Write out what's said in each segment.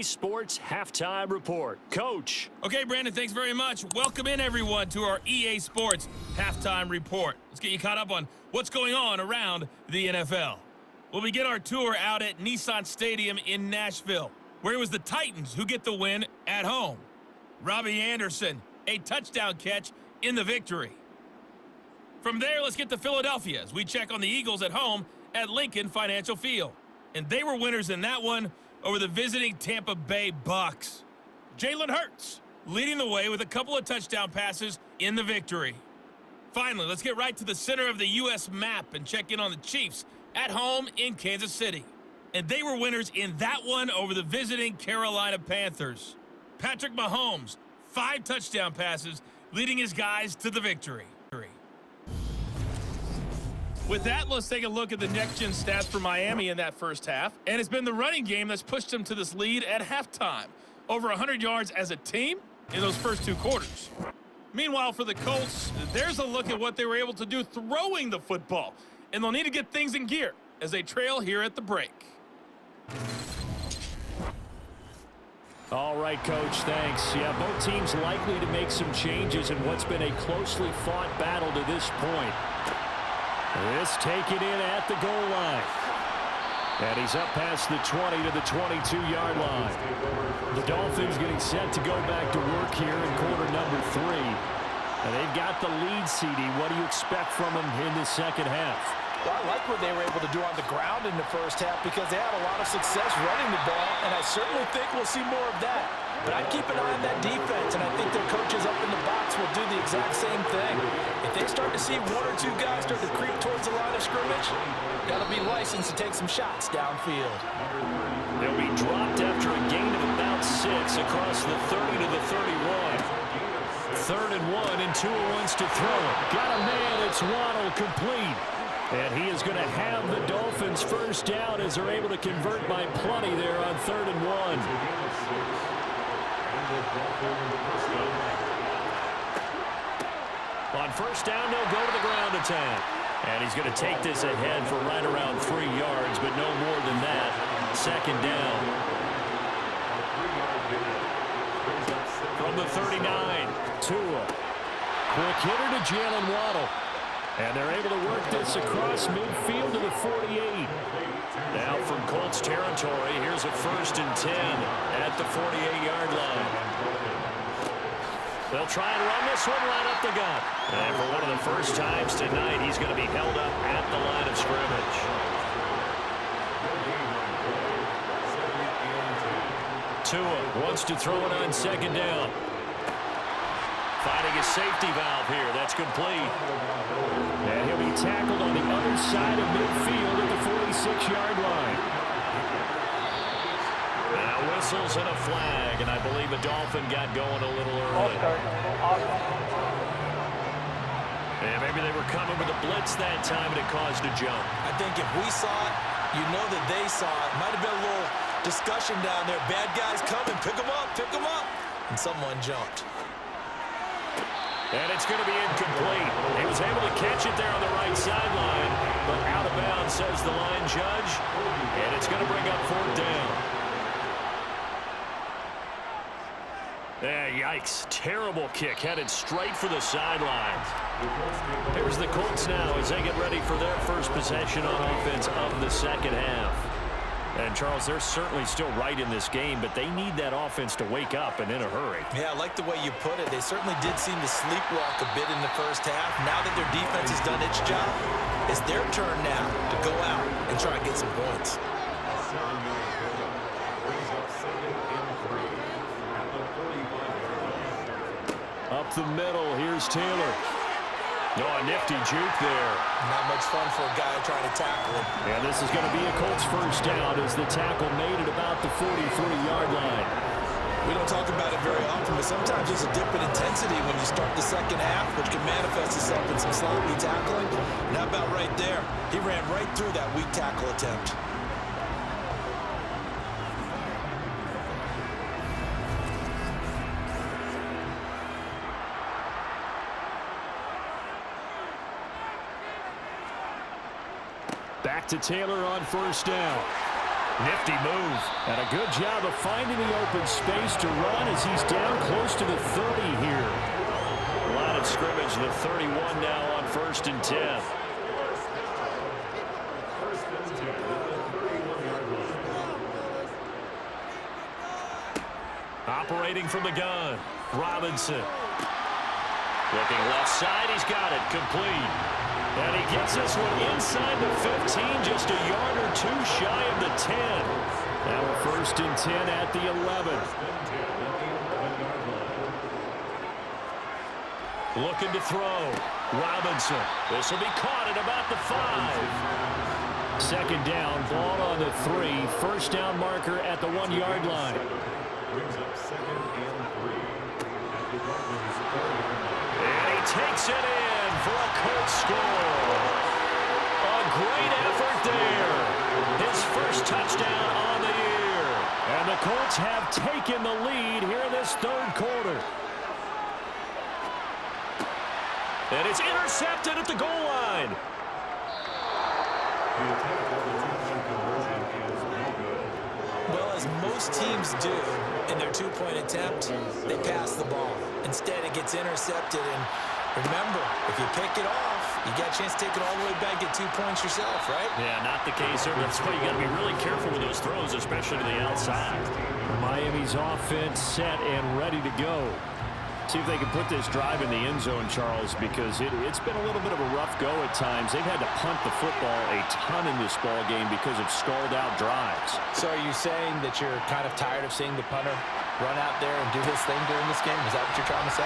Sports Halftime Report. Coach. Okay, Brandon, thanks very much. Welcome in, everyone, to our EA Sports Halftime Report. Let's get you caught up on what's going on around the NFL. We'll begin our tour out at Nissan Stadium in Nashville, where it was the Titans who get the win at home. Robbie Anderson, a touchdown catch in the victory. From there, let's get to Philadelphia as we check on the Eagles at home at Lincoln Financial Field. And they were winners in that one over the visiting Tampa Bay Bucks. Jalen Hurts leading the way with a couple of touchdown passes in the victory. Finally, let's get right to the center of the U.S. map and check in on the Chiefs at home in Kansas City. And they were winners in that one over the visiting Carolina Panthers. Patrick Mahomes, 5 touchdown passes, leading his guys to the victory. With that, let's take a look at the next-gen stats for Miami in that first half. And it's been the running game that's pushed them to this lead at halftime. Over 100 yards as a team in those first 2 quarters. Meanwhile, for the Colts, there's a look at what they were able to do throwing the football. And they'll need to get things in gear as they trail here at the break. All right, Coach, thanks. Yeah, both teams likely to make some changes in what's been a closely fought battle to this point. This taken in at the goal line. And he's up past the 20 to the 22-yard line. The Dolphins getting set to go back to work here in quarter number 3. And they've got the lead, CD. What do you expect from them in the second half? Well, I like what they were able to do on the ground in the first half because they had a lot of success running the ball, and I certainly think we'll see more of that. But I'd keep an eye on that defense, and I think their coaches up in the box will do the exact same thing. If they start to see 1 or 2 guys start to creep towards the line of scrimmage, that'll be licensed to take some shots downfield. They'll be dropped after a gain of about 6 across the 30 to the 31. 3rd and 1, and Tua wants to throw it. Got a man, it's Waddle, complete. And he is going to have the Dolphins first down as they're able to convert by plenty there on 3rd and 1. On first down, they'll go to the ground attack. And he's going to take this ahead for right around 3 yards, but no more than that. 2nd down. From the 39, Tua. Quick hitter to Jalen Waddle. And they're able to work this across midfield to the 48. Now from Colts territory, here's a 1st and 10 at the 48-yard line. They'll try and run this one right up the gut. And for one of the first times tonight, he's going to be held up at the line of scrimmage. Tua wants to throw it on 2nd down. Finding a safety valve here. That's complete. And he'll be tackled on the other side of midfield at the 46-yard line. Now whistles and a flag, and I believe a Dolphin got going a little early. And maybe they were coming with a blitz that time, and it caused a jump. I think if we saw it, you know that they saw it. Might have been a little discussion down there. Bad guys coming. Pick them up, pick them up. And someone jumped. And it's going to be incomplete. He was able to catch it there on the right sideline, but out of bounds, says the line judge. And it's going to bring up 4th down. Yikes. Terrible kick. Headed straight for the sidelines. Here's the Colts now as they get ready for their first possession on offense of the second half. And, Charles, they're certainly still right in this game, but they need that offense to wake up and in a hurry. Yeah, I like the way you put it. They certainly did seem to sleepwalk a bit in the first half. Now that their defense has done its job, it's their turn now to go out and try and get some points. Up the middle, here's Taylor. No, a nifty juke there. Not much fun for a guy trying to tackle him. And this is going to be a Colts first down as the tackle made at about the 43-yard line. We don't talk about it very often, but sometimes there's a dip in intensity when you start the second half, which can manifest itself in some sloppy tackling. And how about right there? He ran right through that weak tackle attempt. Back to Taylor on first down. Nifty move. And a good job of finding the open space to run as he's down close to the 30 here. Line of scrimmage, the 31 now on 1st and 10. Operating from the gun, Robinson. Looking left side, he's got it, complete. And he gets this one inside the 15, just a yard or two shy of the 10. Now a 1st and 10 at the 11. Looking to throw. Robinson. This will be caught at about the 5. 2nd down, ball on the 3. 1st down marker at the 1-yard line. Brings up 2nd and 3. And he takes it in for a Colts score. A great effort there. His first touchdown on the year. And the Colts have taken the lead here in this 3rd quarter. And it's intercepted at the goal line. Well, as most teams do in their 2-point attempt, they pass the ball. Instead, it gets intercepted. And remember, if you pick it off, you got a chance to take it all the way back, get 2 points yourself, right? Yeah, not the case there. That's why you got to be really careful with those throws, especially to the outside. Miami's offense set and ready to go. See if they can put this drive in the end zone, Charles, because it's been a little bit of a rough go at times. They've had to punt the football a ton in this ball game because of stalled-out drives. So are you saying that you're kind of tired of seeing the punter run out there and do his thing during this game? Is that what you're trying to say?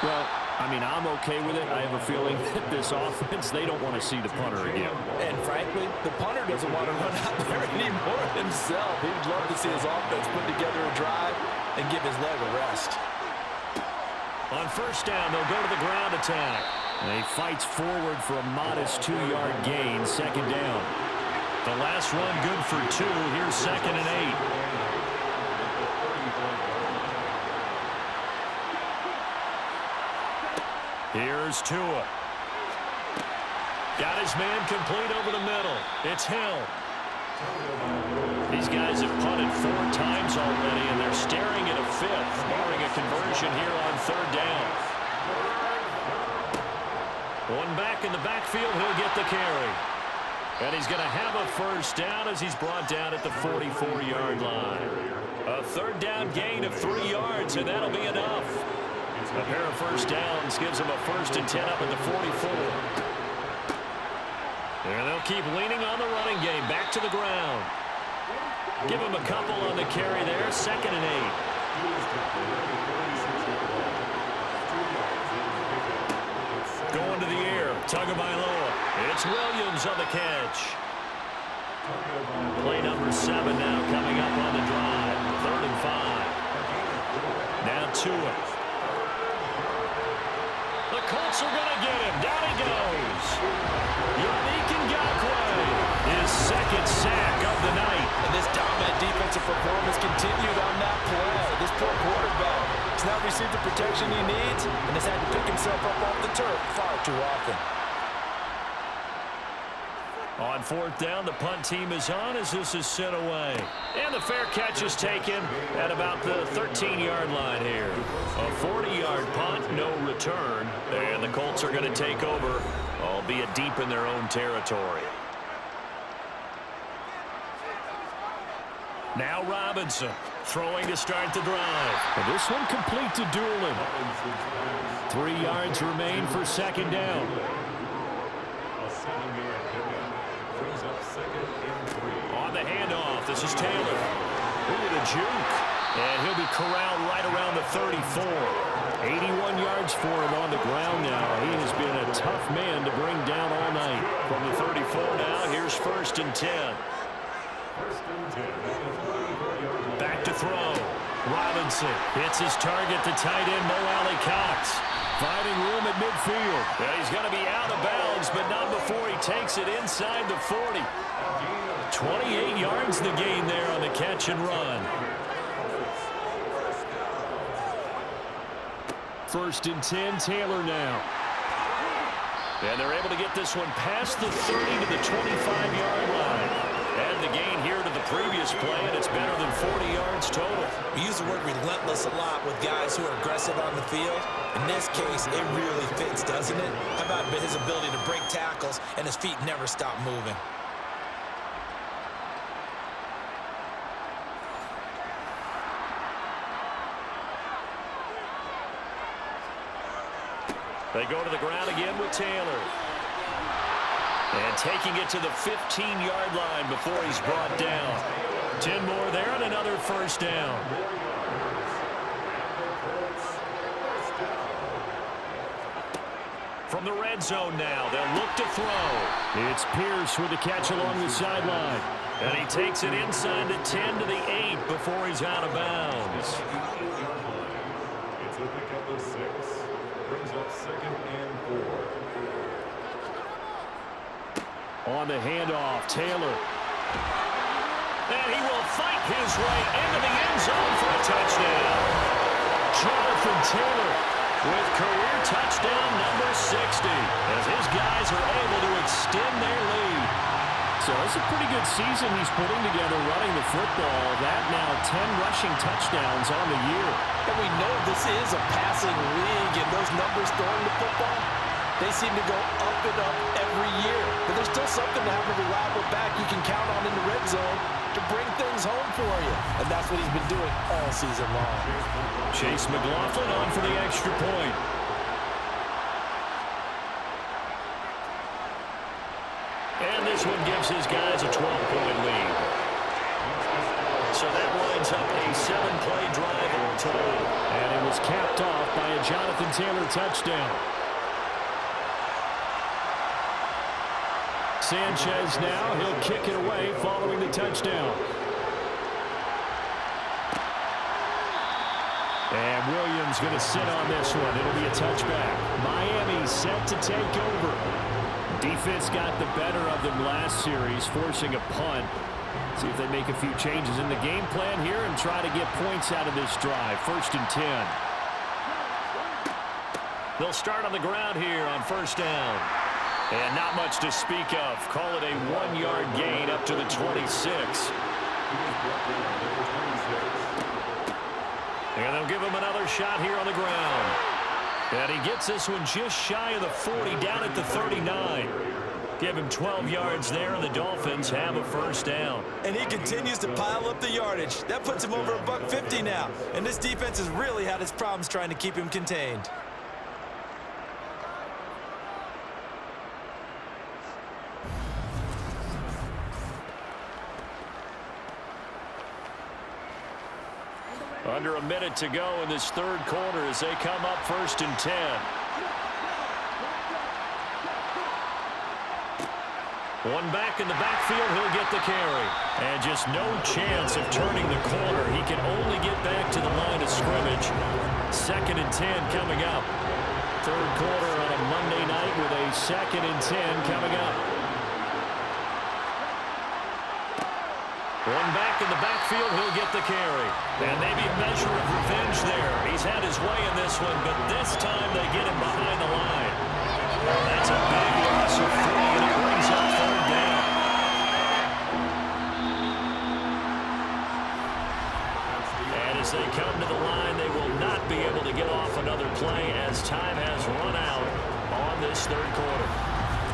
Well, I mean, I'm okay with it. I have a feeling that this offense, they don't want to see the punter again. And frankly, the punter doesn't want to run out there anymore himself. He'd love to see his offense put together a drive and give his leg a rest. On 1st down, they'll go to the ground attack. And he fights forward for a modest 2-yard gain, 2nd down. The last run good for 2. Here's 2nd and 8. Here's Tua. Got his man complete over the middle. It's Hill. These guys have punted 4 times already, and they're staring at a 5th, barring a conversion here on 3rd down. One back in the backfield, he'll get the carry. And he's going to have a 1st down as he's brought down at the 44-yard line. A 3rd down gain of 3 yards, and that'll be enough. A pair of 1st downs gives him a 1st and 10 up at the 44. And they'll keep leaning on the running game. Back to the ground. Give him a couple on the carry there. 2nd and 8. Going to the air. Tagovailoa. It's Williams on the catch. Play number 7 now coming up on the drive. 3rd and 5. Now Tua. The Colts are going to get him. Down he goes. Yannick Ngakoue, his 2nd sack of the night. And this dominant defensive performance continued on that play. This poor quarterback has not received the protection he needs and has had to pick himself up off the turf far too often. On 4th down, the punt team is on as this is sent away. And the fair catch is taken at about the 13-yard line here. A 40-yard punt, no return. And the Colts are going to take over, albeit deep in their own territory. Now Robinson throwing to start the drive. And this one complete to Doolin. 3 yards remain for 2nd down. On the handoff, this is Taylor. Look at a juke. And he'll be corralled right around the 34. 81 yards for him on the ground now. He has been a tough man to bring down all night. From the 34 now, here's 1st and 10. Back to throw. Robinson hits his target, the tight end, Mo Alley-Cox. Finding room at midfield. Yeah, he's going to be out of bounds, but not before he takes it inside the 40. 28 yards the gain there on the catch and run. 1st and 10, Taylor now. And they're able to get this one past the 30 to the 25-yard line. And the gain here to the previous play, and it's better than 40 yards total. We use the word relentless a lot with guys who are aggressive on the field. In this case, it really fits, doesn't it? How about his ability to break tackles and his feet never stop moving? They go to the ground again with Taylor. And taking it to the 15-yard line before he's brought down. 10 more there and another first down. From the red zone now, they'll look to throw. It's Pierce with the catch along the sideline. And he takes it inside the 10 to the 8 before he's out of bounds. It's a pickup of 6. Brings up 2nd and 4. On the handoff, Taylor. And he will fight his way into the end zone for a touchdown. Jonathan Taylor with career touchdown number 60 as his guys are able to extend their lead. So it's a pretty good season he's putting together running the football. That now 10 rushing touchdowns on the year. And we know this is a passing league, and those numbers throwing the football, they seem to go up and up every year. But there's still something to have a reliable back you can count on in the red zone to bring things home for you. And that's what he's been doing all season long. Chase McLaughlin on for the extra point. And this one gives his guys a 12-point lead. So that winds up a 7-play drive all told. And it was capped off by a Jonathan Taylor touchdown. Sanchez now, he'll kick it away following the touchdown. And Williams going to sit on this one. It'll be a touchback. Miami set to take over. Defense got the better of them last series, forcing a punt. See if they make a few changes in the game plan here and try to get points out of this drive. 1st and 10. They'll start on the ground here on 1st down. And not much to speak of. Call it a 1-yard gain up to the 26. And they'll give him another shot here on the ground. And he gets this one just shy of the 40, down at the 39. Give him 12 yards there, and the Dolphins have a 1st down. And he continues to pile up the yardage. That puts him over $150 now. And this defense has really had its problems trying to keep him contained. Under a minute to go in this 3rd quarter as they come up 1st and 10. One back in the backfield, he'll get the carry. And just no chance of turning the corner. He can only get back to the line of scrimmage. 2nd and 10 coming up. 3rd quarter on a Monday night with a 2nd and 10 coming up. One back in the backfield, he'll get the carry. And maybe a measure of revenge there. He's had his way in this one, but this time they get him behind the line. That's a big loss of 3, and it brings up 3rd down. And as they come to the line, they will not be able to get off another play as time has run out on this 3rd quarter.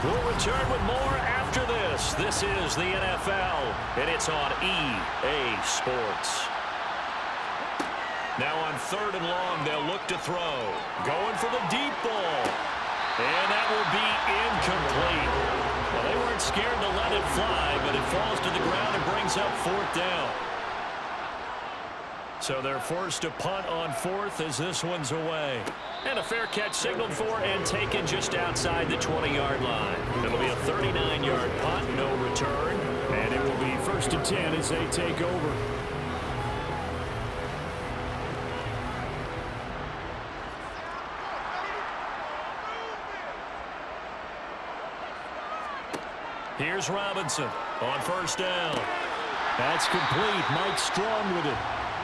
We'll return with more after this. This is the NFL, and it's on EA Sports. Now on 3rd and long, they'll look to throw. Going for the deep ball. And that will be incomplete. Well, they weren't scared to let it fly, but it falls to the ground and brings up 4th down. So they're forced to punt on 4th as this one's away. And a fair catch signaled for and taken just outside the 20-yard line. It'll be a 39-yard punt, no return. And it will be 1st and 10 as they take over. Here's Robinson on 1st down. That's complete. Mike Strong with it.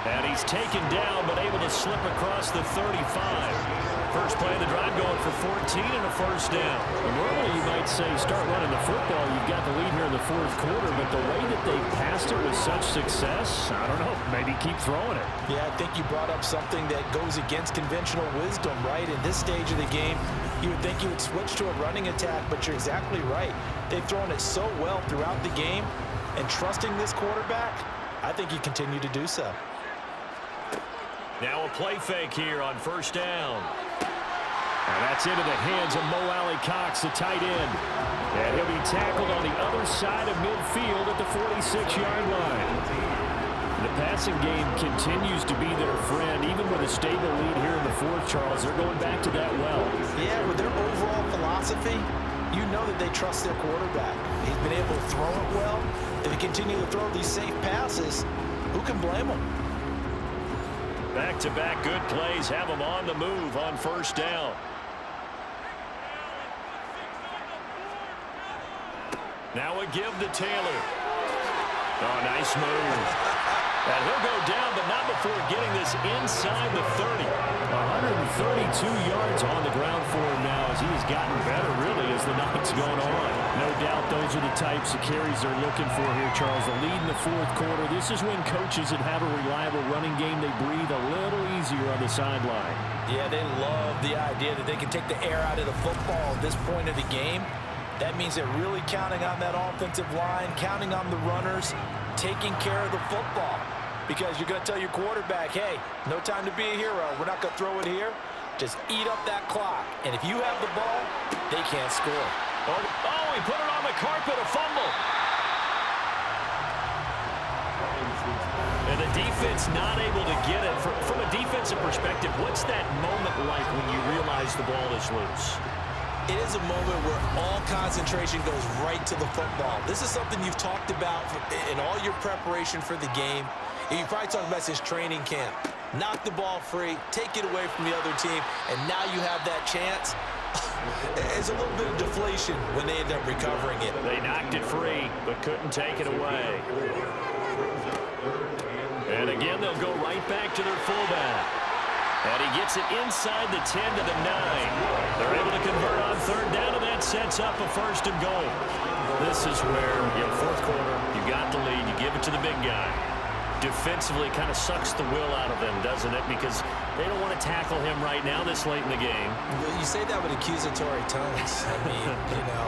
And he's taken down, but able to slip across the 35. First play of the drive going for 14 and a first down. Normally you might say start running the football. You've got the lead here in the fourth quarter, but the way that they passed it with such success, I don't know, maybe keep throwing it. Yeah, I think you brought up something that goes against conventional wisdom, right? In this stage of the game, you would think you would switch to a running attack, but you're exactly right. They've thrown it so well throughout the game, and trusting this quarterback, I think you continue to do so. Now a play fake here on first down. And that's into the hands of Mo Alley-Cox, the tight end. And he'll be tackled on the other side of midfield at the 46-yard line. The passing game continues to be their friend. Even with a stable lead here in the fourth, Charles, they're going back to that well. Yeah, with their overall philosophy, you know that they trust their quarterback. He's been able to throw it well. If he continue to throw these safe passes, who can blame him? Back-to-back good plays have them on the move on first down. Now a give to Taylor. Oh, nice move. And he'll go down, but not before getting this inside the 30. 132 yards on the ground for him now as he has gotten better, really, as the night's gone on. No doubt those are the types of carries they're looking for here, Charles. The lead in the fourth quarter. This is when coaches that have a reliable running game, they breathe a little easier on the sideline. Yeah, they love the idea that they can take the air out of the football at this point of the game. That means they're really counting on that offensive line, counting on the runners, taking care of the football. Because you're going to tell your quarterback, hey, no time to be a hero. We're not going to throw it here. Just eat up that clock. And if you have the ball, they can't score. Oh, he put it on the carpet, a fumble. And the defense not able to get it. From a defensive perspective, what's that moment like when you realize the ball is loose? It is a moment where all concentration goes right to the football. This is something you've talked about in all your preparation for the game. You probably talked about this training camp. Knock the ball free, take it away from the other team, and now you have that chance. There's a little bit of deflation when they end up recovering it. They knocked it free, but couldn't take it away. And again, they'll go right back to their fullback. And he gets it inside the 10 to the 9. They're able to convert on third down, and that sets up a first and goal. This is where, fourth quarter, you got the lead, you give it to the big guy. Defensively kind of sucks the will out of them, doesn't it? Because they don't want to tackle him right now this late in the game. Well, you say that with accusatory tones. I mean,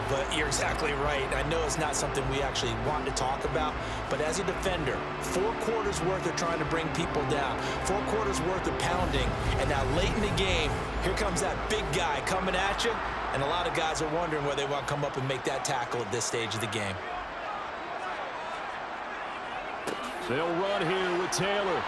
but you're exactly right. I know it's not something we actually want to talk about, but as a defender, 4 quarters worth of trying to bring people down, 4 quarters worth of pounding, and now late in the game, here comes that big guy coming at you, and a lot of guys are wondering whether they want to come up and make that tackle at this stage of the game. They'll run here with Taylor.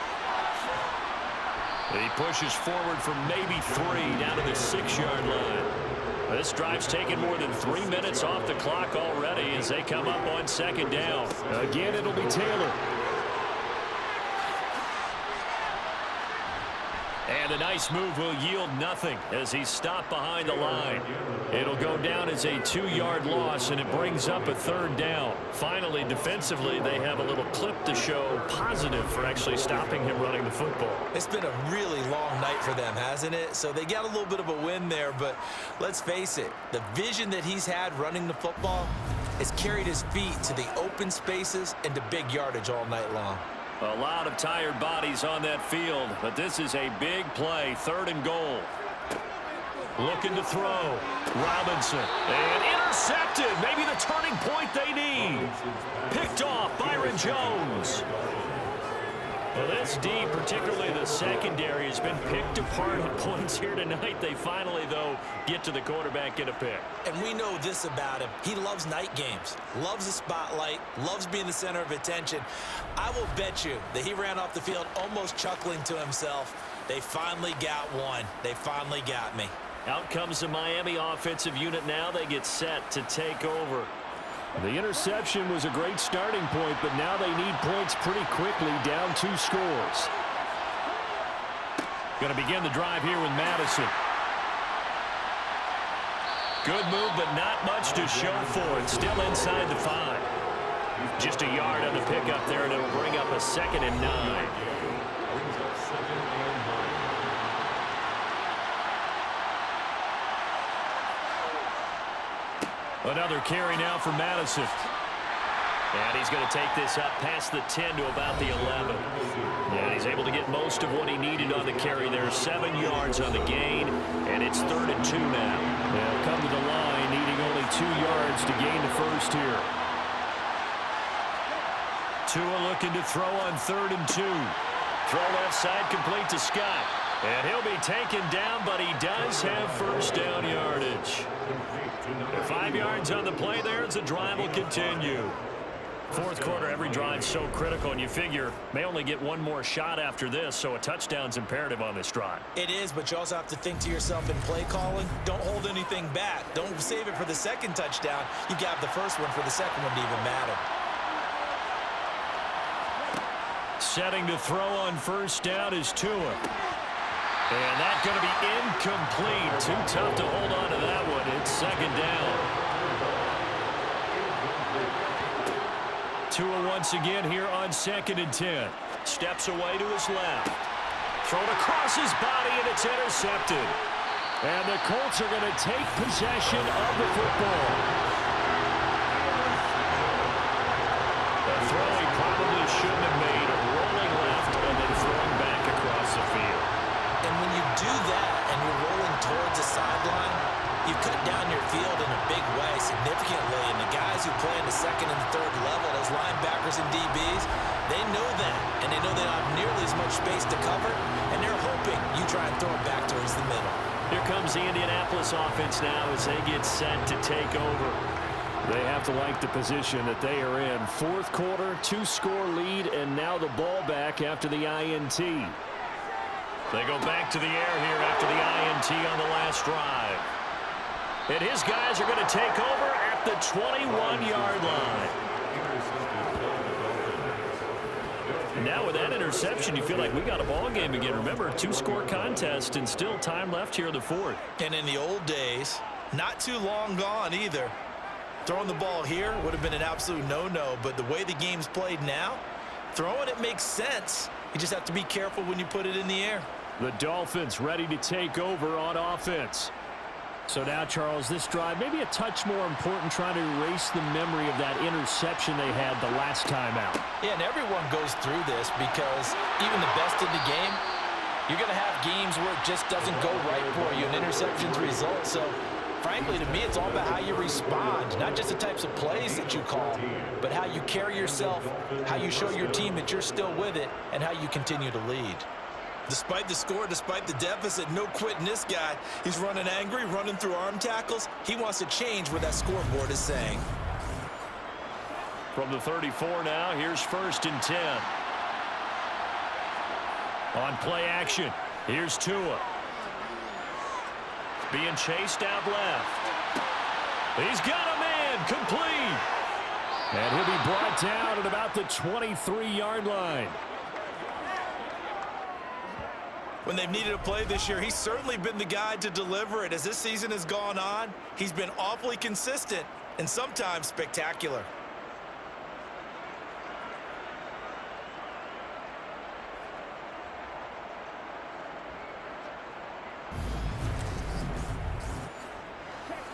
He pushes forward for maybe 3 down to the 6-yard line. This drive's taken more than 3 minutes off the clock already as they come up on second down. Again, it'll be Taylor. And a nice move will yield nothing as he's stopped behind the line. It'll go down as a 2-yard loss, and it brings up a third down. Finally, defensively, they have a little clip to show positive for actually stopping him running the football. It's been a really long night for them, hasn't it? So they got a little bit of a win there, but let's face it, the vision that he's had running the football has carried his feet to the open spaces and to big yardage all night long. A lot of tired bodies on that field, but this is a big play, 3rd and goal. Looking to throw. Robinson. And intercepted. Maybe the turning point they need. Picked off Byron Jones. Well, this D, particularly the secondary, has been picked apart at points here tonight. They finally, though, get to the quarterback, get a pick. And we know this about him. He loves night games, loves the spotlight, loves being the center of attention. I will bet you that he ran off the field almost chuckling to himself. They finally got one. They finally got me. Out comes the Miami offensive unit now. They get set to take over. The interception was a great starting point, but now they need points pretty quickly, down 2 scores. Going to begin the drive here with Madison. Good move, but not much to show for it. Still inside the 5. Just a yard on the pickup there, and it'll bring up a 2nd and 9. Another carry now for Madison. And he's going to take this up past the 10 to about the 11. And he's able to get most of what he needed on the carry there. 7 yards on the gain, and it's 3rd and 2 now. They'll come to the line, needing only 2 yards to gain the first here. Tua looking to throw on 3rd and 2. Throw left side, complete to Scott. And he'll be taken down, but he does have first down yardage. 5 yards on the play there as the drive will continue. Fourth quarter, every drive's so critical, and you figure may only get one more shot after this, so a touchdown's imperative on this drive. It is, but you also have to think to yourself in play calling, don't hold anything back. Don't save it for the second touchdown. You got the first one for the second one to even matter. Setting to throw on first down is Tua. And that's going to be incomplete. Too tough to hold on to that one. It's second down. Tua once again here on 2nd and 10. Steps away to his left. Thrown across his body, and it's intercepted. And the Colts are going to take possession of the football. The throw he probably shouldn't have made, rolling left and then throwing back across the field. And when you do that and you're rolling towards the sideline, you cut down your field in a big way significantly, and the guys who play in the second and third level, those linebackers and DBs, they know that, and they know they don't have nearly as much space to cover, and they're hoping you try and throw it back towards the middle. Here comes the Indianapolis offense now as they get set to take over. They have to like the position that they are in. Fourth quarter, 2-score lead, and now the ball back after the INT. They go back to the air here after the INT on the last drive. And his guys are going to take over at the 21-yard line. And now with that interception, you feel like we got a ball game again. Remember, 2-score contest and still time left here in the fourth. And in the old days, not too long gone either. Throwing the ball here would have been an absolute no-no, but the way the game's played now, throwing it makes sense. You just have to be careful when you put it in the air. The Dolphins ready to take over on offense. So now, Charles, this drive maybe a touch more important, trying to erase the memory of that interception they had the last time out. Yeah, and everyone goes through this because even the best in the game, you're going to have games where it just doesn't go right for you and interceptions result. So, frankly, to me, it's all about how you respond, not just the types of plays that you call, but how you carry yourself, how you show your team that you're still with it, and how you continue to lead. Despite the score, despite the deficit, no quitting this guy. He's running angry, running through arm tackles. He wants to change what that scoreboard is saying. From the 34 now, here's 1st and 10. On play action, here's Tua. Being chased out left. He's got a man, complete. And he'll be brought down at about the 23-yard line. When they've needed a play this year, he's certainly been the guy to deliver it. As this season has gone on, he's been awfully consistent and sometimes spectacular.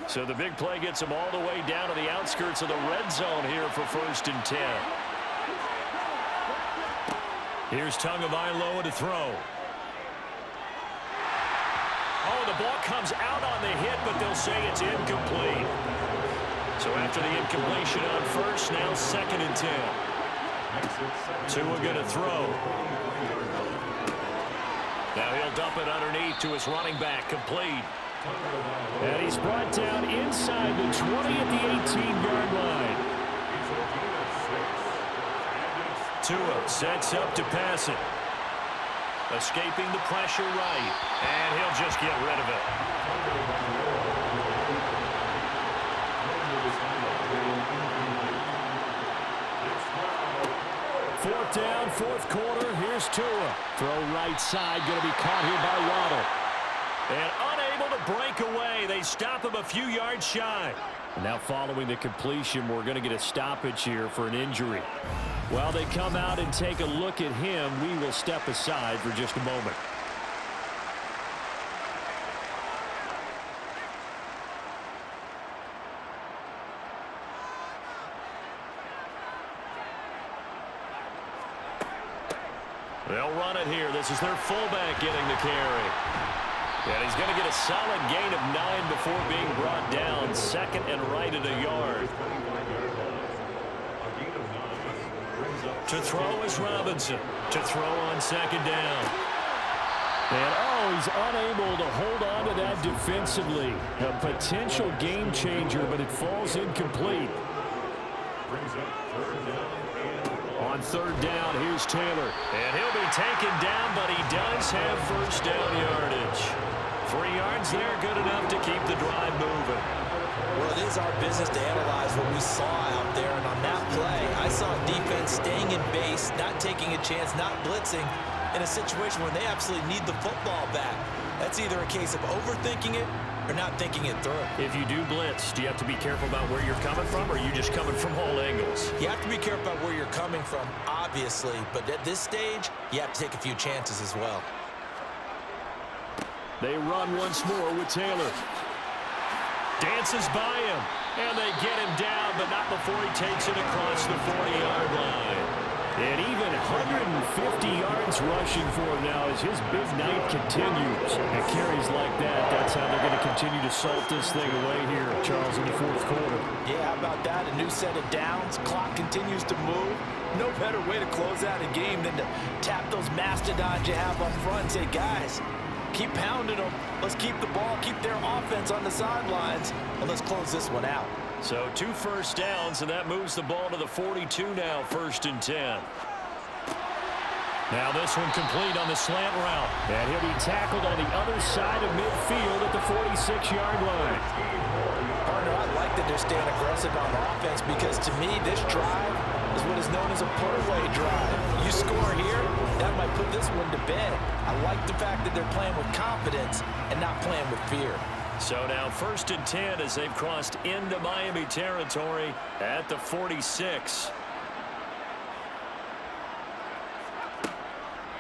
So the big play gets him all the way down to the outskirts of the red zone here for 1st and 10. Here's Tagovailoa to throw. Oh, the ball comes out on the hit, but they'll say it's incomplete. So after the incompletion on first, now 2nd and 10. Tua going to throw. Now he'll dump it underneath to his running back, complete. And he's brought down inside the 20 at the 18-yard line. Tua sets up to pass it. Escaping the pressure right. And he'll just get rid of it. 4th down, 4th quarter. Here's Tua. Throw right side. Going to be caught here by Waddle. And unable to break away. They stop him a few yards shy. And now following the completion, we're going to get a stoppage here for an injury. While they come out and take a look at him, we will step aside for just a moment. They'll run it here. This is their fullback getting the carry. And he's going to get a solid gain of 9 before being brought down. Second and right at a yard. To throw is Robinson. To throw on second down. And, he's unable to hold on to that defensively. A potential game changer, but it falls incomplete. On third down, here's Taylor. And he'll be taken down, but he does have first down yardage. 3 yards there, good enough to keep the drive moving. Well, it is our business to analyze what we saw out there, and on that play, I saw defense staying in base, not taking a chance, not blitzing, in a situation where they absolutely need the football back. That's either a case of overthinking it or not thinking it through. If you do blitz, do you have to be careful about where you're coming from, or are you just coming from all angles? You have to be careful about where you're coming from, obviously, but at this stage, you have to take a few chances as well. They run once more with Taylor. Dances by him, and they get him down, but not before he takes it across the 40-yard line. And even 150 yards rushing for him now as his big night continues. And carries like that, that's how they're going to continue to salt this thing away here, Charles, in the fourth quarter. Yeah, how about that? A new set of downs. Clock continues to move. No better way to close out a game than to tap those mastodons you have up front and say, guys, keep pounding them. Let's keep the ball, keep their offense on the sidelines, and let's close this one out. So 2 first downs, and that moves the ball to the 42 now, 1st and 10. Now this one complete on the slant route. And he'll be tackled on the other side of midfield at the 46-yard line. Partner, I like that they're staying aggressive on offense because to me, this drive is what is known as a put-away drive. You score here, that might put this one to bed. I like the fact that they're playing with confidence and not playing with fear. So now 1st and 10 as they've crossed into Miami territory at the 46.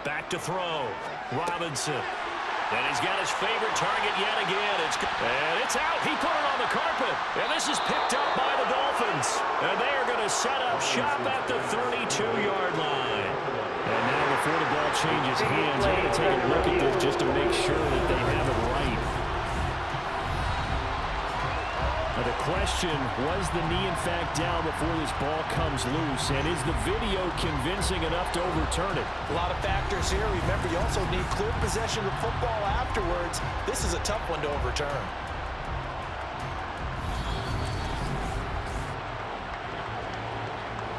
Back to throw. Robinson. And he's got his favorite target yet again. And it's out. He put it on the carpet. And this is picked up by the Dolphins. And they are going to set up shop at the 32-yard line. And now before the ball changes hands, I'm going to take a look at this just to make sure that they have it right. Now the question, was the knee in fact down before this ball comes loose? And is the video convincing enough to overturn it? A lot of factors here. Remember, you also need clear possession of football afterwards. This is a tough one to overturn.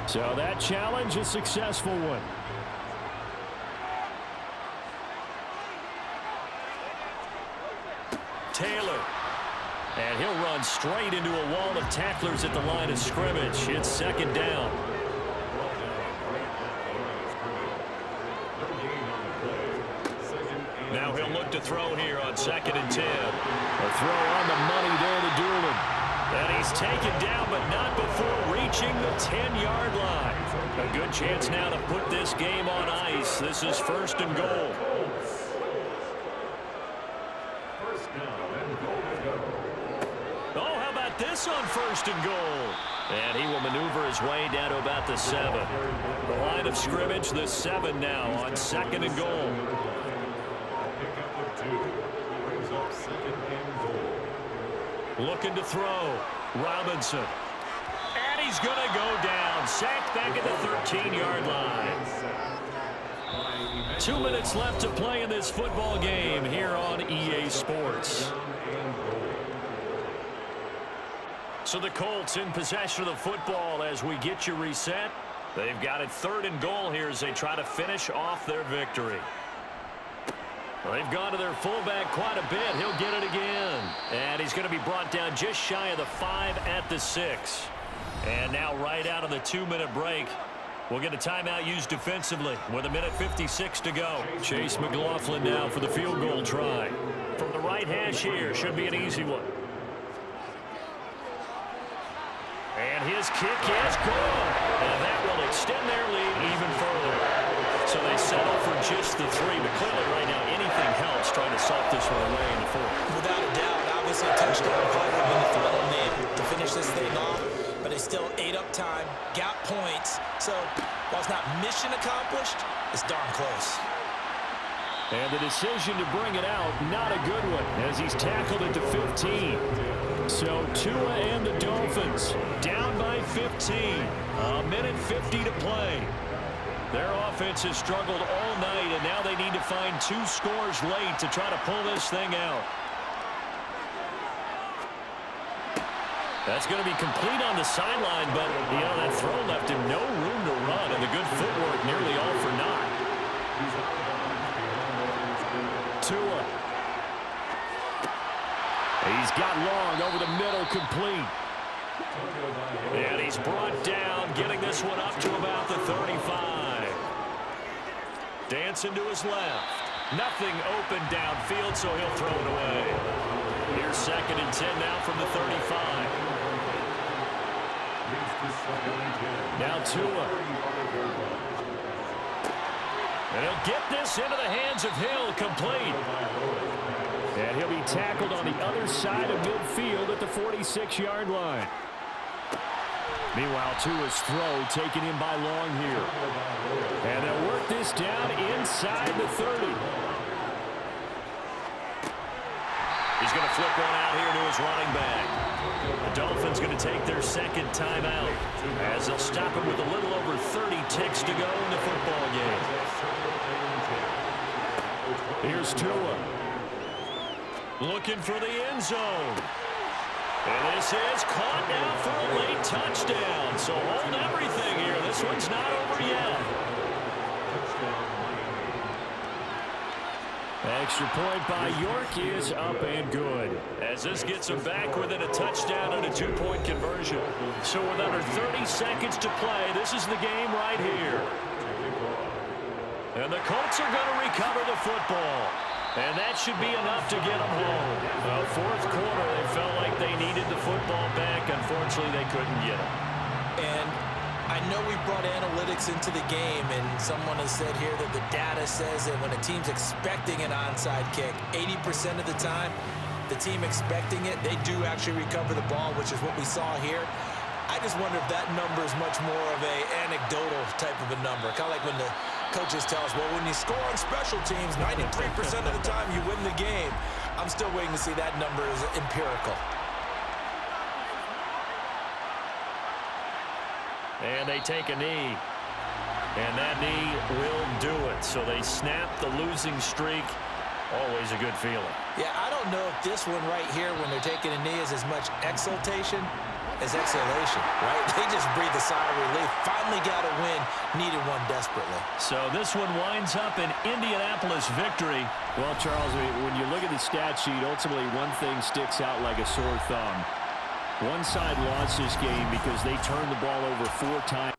So that challenge, a successful one. Taylor. And he'll run straight into a wall of tacklers at the line of scrimmage. It's 2nd down. Now he'll look to throw here on 2nd and 10. A throw on the money there to Doolin. And he's taken down, but not before reaching the 10-yard line. A good chance now to put this game on ice. This is 1st and goal. This on 1st and goal. And he will maneuver his way down to about the 7. The line of scrimmage, the 7 now on 2nd and goal. Looking to throw. Robinson. And he's going to go down. Sacked back at the 13-yard line. 2 minutes left to play in this football game here on EA Sports. So the Colts in possession of the football as we get you reset. They've got it 3rd and goal here as they try to finish off their victory. They've gone to their fullback quite a bit. He'll get it again. And he's going to be brought down just shy of the 5 at the 6. And now right out of the 2-minute break, we'll get a timeout used defensively with 1:56 to go. Chase McLaughlin now for the field goal try. From the right hash here, should be an easy one. And his kick is good. And that will extend their lead even further. So they settle for just the 3. But clearly right now, anything helps trying to salt this one away in the 4th. Without a doubt, obviously a touchdown play would have been the final name to finish this thing off. But they still ate up time, got points. So while it's not mission accomplished, It's darn close. And the decision to bring it out, not a good one, as he's tackled at the 15. So Tua and the Dolphins down by 15. A minute 50 to play. Their offense has struggled all night, and now they need to find 2 scores late to try to pull this thing out. That's going to be complete on the sideline, but, you know, that throw left him no room to run, and the good footwork nearly all for naught. Tua. He's got long over the middle, complete. And he's brought down, getting this one up to about the 35. Dancing to his left. Nothing open downfield, so he'll throw it away. Here's 2nd and 10 now from the 35. Now Tua. And he'll get this into the hands of Hill, complete. And he'll be tackled on the other side of midfield at the 46-yard line. Meanwhile, Tua's throw taken in by Long here. And they'll work this down inside the 30. He's going to flip one out here to his running back. The Dolphins going to take their 2nd timeout as they'll stop him with a little over 30 ticks to go in the football game. Here's Tua. Looking for the end zone. And this is caught now for a late touchdown. So hold everything here. This one's not over yet. Extra point by York is up and good, as this gets them back within a touchdown and a 2-point conversion. So with under 30 seconds to play, this is the game right here. And the Colts are going to recover the football. And that should be enough to get them home. The 4th quarter, they felt like they needed the football back. Unfortunately, they couldn't get it. And I know we brought analytics into the game, and someone has said here that the data says that when a team's expecting an onside kick, 80% of the time, the team expecting it, they do actually recover the ball, which is what we saw here. I just wonder if that number is much more of a anecdotal type of a number. Kind of like when the coaches tell us, well, when you score on special teams, 93% of the time you win the game. I'm still waiting to see that number is empirical. And they take a knee. And that knee will do it. So they snap the losing streak. Always a good feeling. Yeah, I don't know if this one right here, when they're taking a knee, is as much exultation as exhalation, right? They just breathe a sigh of relief. Finally got a win. Needed one desperately. So this one winds up an Indianapolis victory. Well, Charles, when you look at the stat sheet, ultimately one thing sticks out like a sore thumb. One side lost this game because they turned the ball over 4 times.